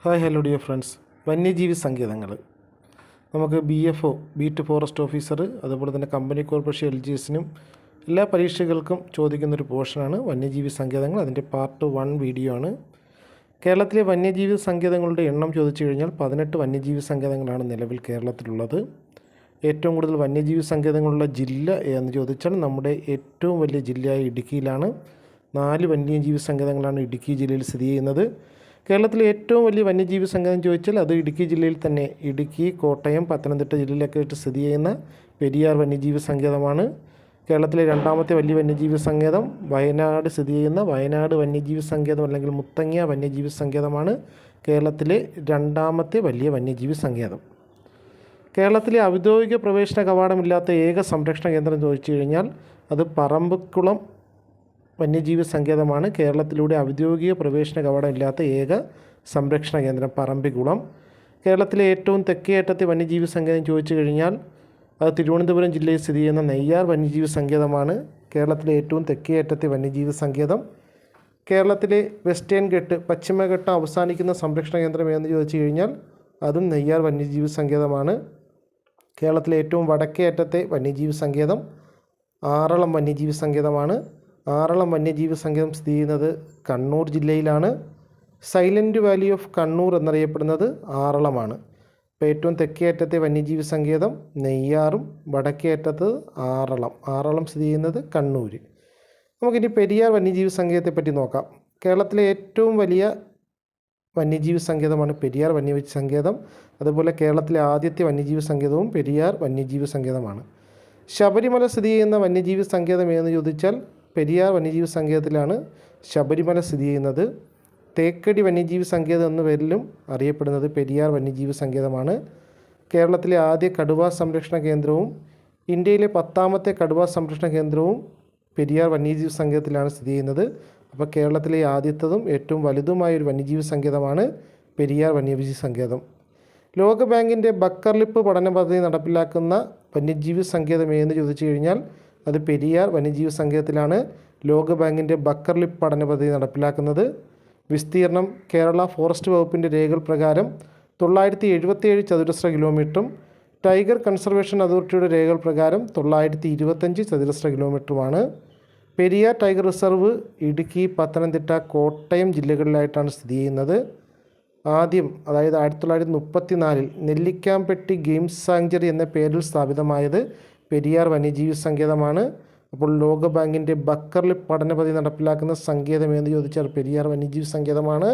Hi hello dear friends. വന്യജീവി സങ്കേതങ്ങൾ നമുക്ക് BFO ബീറ്റ് ഫോറസ്റ്റ് ഓഫീസർ അതുപോലെ തന്നെ കമ്പനി കോർപ്പറേഷൻ LGSനും എല്ലാ പരീക്ഷകൾക്കും ചോദിക്കുന്നൊരു പോർഷനാണ് വന്യജീവി സങ്കേതങ്ങൾ. അതിൻ്റെ പാർട്ട് 1 വീഡിയോ ആണ്. കേരളത്തിലെ വന്യജീവി സങ്കേതങ്ങളുടെ എണ്ണം ചോദിച്ചു കഴിഞ്ഞാൽ 18 വന്യജീവി സങ്കേതങ്ങളാണ് നിലവിൽ കേരളത്തിലുള്ളത്. ഏറ്റവും കൂടുതൽ വന്യജീവി സങ്കേതങ്ങളുള്ള ജില്ല എന്ന് ചോദിച്ചാൽ നമ്മുടെ ഏറ്റവും വലിയ ജില്ലയായ ഇടുക്കിയിലാണ്. 4 വന്യജീവി സങ്കേതങ്ങളാണ് ഇടുക്കി ജില്ലയിൽ സ്ഥിതി ചെയ്യുന്നത്. കേരളത്തിലെ ഏറ്റവും വലിയ വന്യജീവി സങ്കേതം ചോദിച്ചാൽ അത് ഇടുക്കി ജില്ലയിൽ തന്നെ, ഇടുക്കി, കോട്ടയം, പത്തനംതിട്ട ജില്ലയിലൊക്കെ ആയിട്ട് സ്ഥിതി ചെയ്യുന്ന പെരിയാർ വന്യജീവി സങ്കേതമാണ്. കേരളത്തിലെ രണ്ടാമത്തെ വലിയ വന്യജീവി സങ്കേതം വയനാട് സ്ഥിതി ചെയ്യുന്ന വയനാട് വന്യജീവി സങ്കേതം അല്ലെങ്കിൽ മുത്തങ്ങ വന്യജീവി സങ്കേതമാണ് കേരളത്തിലെ രണ്ടാമത്തെ വലിയ വന്യജീവി സങ്കേതം. കേരളത്തിലെ ഔദ്യോഗിക പ്രവേശന കവാടമില്ലാത്ത ഏക സംരക്ഷണ കേന്ദ്രം ചോദിച്ചു കഴിഞ്ഞാൽ അത് പറമ്പിക്കുളം വന്യജീവി സങ്കേതമാണ്. കേരളത്തിലൂടെ ഔദ്യോഗിക പ്രവേശന കവാടമില്ലാത്ത ഏക സംരക്ഷണ കേന്ദ്രം പറമ്പിക്കുളം. കേരളത്തിലെ ഏറ്റവും തെക്കേ അറ്റത്തെ വന്യജീവി സങ്കേതം ചോദിച്ചു കഴിഞ്ഞാൽ അത് തിരുവനന്തപുരം ജില്ലയിൽ സ്ഥിതി ചെയ്യുന്ന നെയ്യാർ വന്യജീവി സങ്കേതമാണ് കേരളത്തിലെ ഏറ്റവും തെക്കേ അറ്റത്തെ വന്യജീവി സങ്കേതം. കേരളത്തിലെ വെസ്റ്റേൺ ഘട്ട്, പശ്ചിമഘട്ടം അവസാനിക്കുന്ന സംരക്ഷണ കേന്ദ്രം എന്ന് ചോദിച്ചു കഴിഞ്ഞാൽ അതും നെയ്യാർ വന്യജീവി സങ്കേതമാണ്. കേരളത്തിലെ ഏറ്റവും വടക്കേ അറ്റത്തെ വന്യജീവി സങ്കേതം ആറളം വന്യജീവി സങ്കേതമാണ്. ആറളം വന്യജീവി സങ്കേതം സ്ഥിതി ചെയ്യുന്നത് കണ്ണൂർ ജില്ലയിലാണ്. സൈലൻറ്റ് വാലി ഓഫ് കണ്ണൂർ എന്നറിയപ്പെടുന്നത് ആറളമാണ്. ഇപ്പോൾ ഏറ്റവും തെക്കേ അറ്റത്തെ വന്യജീവി സങ്കേതം നെയ്യാറും വടക്കേ അറ്റത്ത് ആറളം സ്ഥിതി ചെയ്യുന്നത് കണ്ണൂർ. നമുക്കിനി പെരിയാർ വന്യജീവി സങ്കേതത്തെ പറ്റി നോക്കാം. കേരളത്തിലെ ഏറ്റവും വലിയ വന്യജീവി സങ്കേതമാണ് പെരിയാർ വന്യജീവി സങ്കേതം. അതുപോലെ കേരളത്തിലെ ആദ്യത്തെ വന്യജീവി സങ്കേതവും പെരിയാർ വന്യജീവി സങ്കേതമാണ്. ശബരിമല സ്ഥിതി ചെയ്യുന്ന വന്യജീവി സങ്കേതം ഏതെന്ന് ചോദിച്ചാൽ പെരിയാർ വന്യജീവി സങ്കേതത്തിലാണ് ശബരിമല സ്ഥിതി ചെയ്യുന്നത്. തേക്കടി വന്യജീവി സങ്കേതം എന്ന പേരിലും അറിയപ്പെടുന്നത് പെരിയാർ വന്യജീവി സങ്കേതമാണ്. കേരളത്തിലെ ആദ്യ കടുവ സംരക്ഷണ കേന്ദ്രവും ഇന്ത്യയിലെ 10ാമത്തെ കടുവ സംരക്ഷണ കേന്ദ്രവും പെരിയാർ വന്യജീവി സങ്കേതത്തിലാണ് സ്ഥിതി ചെയ്യുന്നത്. അപ്പോൾ കേരളത്തിലെ ആദ്യത്തതും ഏറ്റവും വലുതുമായ ഒരു വന്യജീവി സങ്കേതമാണ് പെരിയാർ വന്യജീവി സങ്കേതം. ലോകബാങ്കിൻ്റെ ബക്കർ ലിപ്പ് പഠന പദ്ധതി നടപ്പിലാക്കുന്ന വന്യജീവി സങ്കേതം ഏതെന്ന് ചോദിച്ചു കഴിഞ്ഞാൽ അത് പെരിയാർ വന്യജീവി സങ്കേതത്തിലാണ് ലോകബാങ്കിൻ്റെ ബക്കർ ലിപ്പ് പഠന പദ്ധതി നടപ്പിലാക്കുന്നത്. വിസ്തീർണം കേരള ഫോറസ്റ്റ് വകുപ്പിൻ്റെ രേഖകൾ പ്രകാരം 977 ചതുരശ്ര കിലോമീറ്ററും ടൈഗർ കൺസർവേഷൻ അതോറിറ്റിയുടെ രേഖകൾ പ്രകാരം 925 ചതുരശ്ര കിലോമീറ്ററുമാണ്. പെരിയാർ ടൈഗർ റിസർവ് ഇടുക്കി, പത്തനംതിട്ട, കോട്ടയം ജില്ലകളിലായിട്ടാണ് സ്ഥിതി ചെയ്യുന്നത്. ആദ്യം, അതായത് 1934 നെല്ലിക്കാംപെട്ടി ഗെയിം സാങ്ച്വറി എന്ന പേരിൽ സ്ഥാപിതമായത് പെരിയാർ വന്യജീവി സങ്കേതമാണ്. അപ്പോൾ ലോകബാങ്കിൻ്റെ ബക്കർ ലിപ്പ് പഠന പദ്ധതി നടപ്പിലാക്കുന്ന സങ്കേതം എന്ന് ചോദിച്ചാൽ പെരിയാർ വന്യജീവി സങ്കേതമാണ്.